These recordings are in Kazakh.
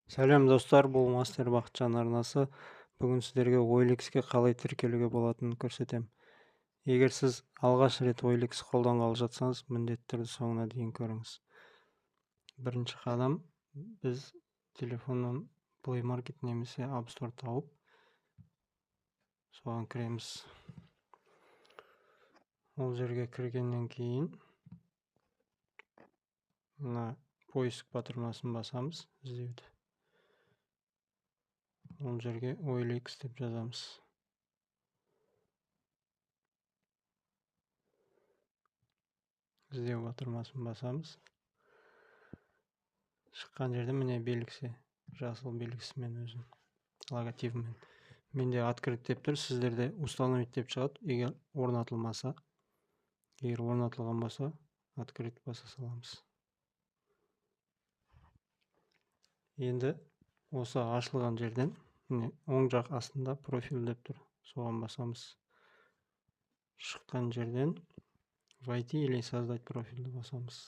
Сәлем достар, бұл Мастер Бақытжан арнасы. Бүгін сіздерге OLX-ке қалай тіркелуге болатынын көрсетем. Егер сіз алғаш рет OLX қолданғалы жатсаңыз, міндетті түрде соңына дейін көріңіз. Бірінші қадам, біз телефоннан Play Market немесе App Store тауып, соған кіреміз. Ол жерге кіргеннен кейін мына поиск батырмасын басамыз, іздеуді. Ол жерге OLX деп жазамыз. Іздеу батырмасын басамыз. Шыққан жерде міне белгісі, жасыл белгісімен өзін, логотипімен. Менде открыт деп тұр, сіздерде установить деп шығады. Егер орнатылмаса, егер орнатылған болса, открыт баса саламыз. Енді осы ашылған жерден міне оң жақ астында профиль деп тұр, соған басамыз. Шыққан жерден войти или создать профильді басамыз.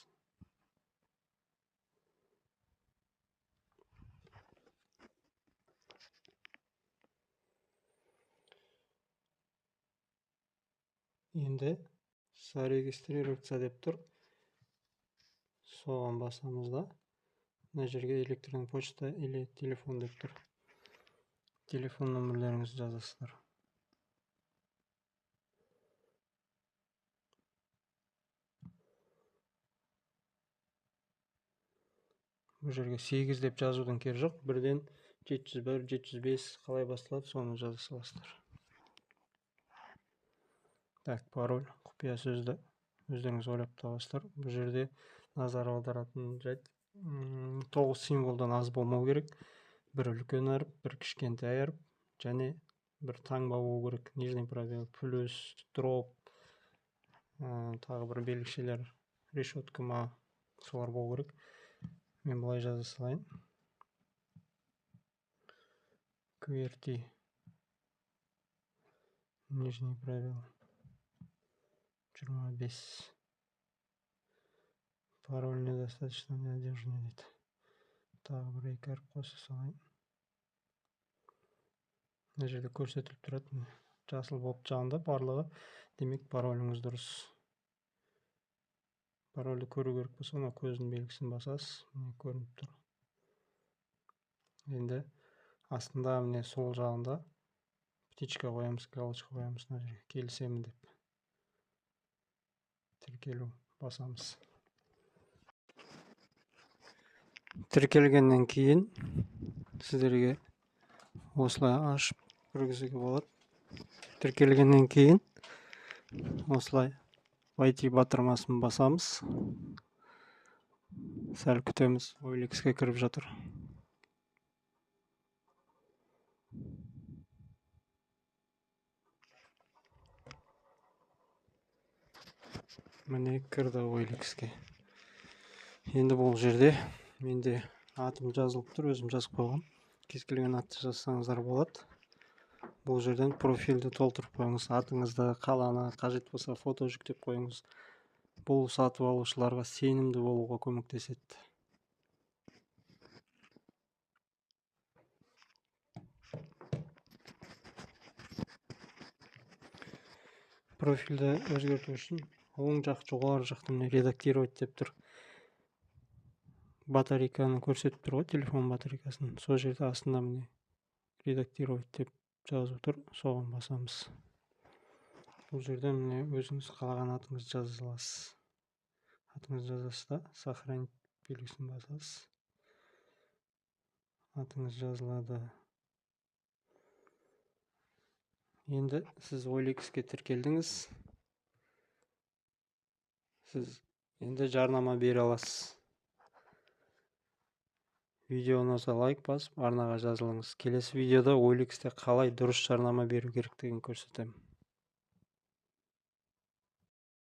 Енді зарегистрироваться деп тұр, соған басамыз да, мына жерге электронный почта или телефон деп тұр. Телефон нөмірлеріңізді жазасыздар. Бұл жерге 8 деп жазудың керегі жоқ, бірден 701, 705 қалай басталады, соны жаза саласыздар. Так, пароль, құпия сөзді өздеріңіз ойлап табасыздар. Бұл жерде назар аударатын жайт, 9 символдан аз болмау керек. Бір үлкен әріп, бір кішкентай әріп, және бір таңба болу керек. Нижний пробел, плюс, дроп, тағы бір белгішелер, решетка ма, солар болу керек. Мен бұлай жаза салайын. QWERTY, нижний пробел, 25. Пароль недостаточно надежный дейді. Тағы бір екі әріп қоса салайын. Мына жерде көрсетіліп тұрады, жасыл болып жағында барлығы, демек пароліңіз дұрыс. Парольді көру керек болса, мына көздің белгісін басасыз, міне көрініп тұр. Енді астында міне сол жағында птичка қоямыз, галочка қоямыз, мына жерге келісемін деп. Тіркелу басамыз. Тіркелгеннен кейін сіздерге осылай ашып кіргізуге болады. Тіркелгеннен кейін осылай войти батырмасын басамыз. Сәл күтеміз, OLX-ке кіріп жатыр. Міне кірді OLX-ке. Енді бұл жерде менде атым жазылып тұр, өзім жазып қойған. Кез келген атты жазсаңыздар болады. Бұл жерден профильді толтырып қойыңыз, атыңызды, қаланы, қажет болса фото жүктеп қойыңыз. Бұл сатып алушыларға сенімді болуға көмектеседі. Профильді өзгерту үшін оң жақ жоғары жақта редактировать деп тұр. Батарейканы көрсетіп тұр ғой, телефон батарейкасын. Сол жерде астында міне редактировать деп жазып тұр, соған басамыз. Бұл жерде міне өзіңіз қалаған атыңызды жаза саласыз. Атыңызды жазасыз да, сохранить белгісін басасыз. Атыңыз жазылады. Енді сіз OLX-ке тіркелдіңіз. Сіз енді жарнама бере аласыз. Видео ұнаса лайк басып, арнаға жазылыңыз. Келесі видеода OLX-те қалай дұрыс жарнама беру керектігін көрсетемін.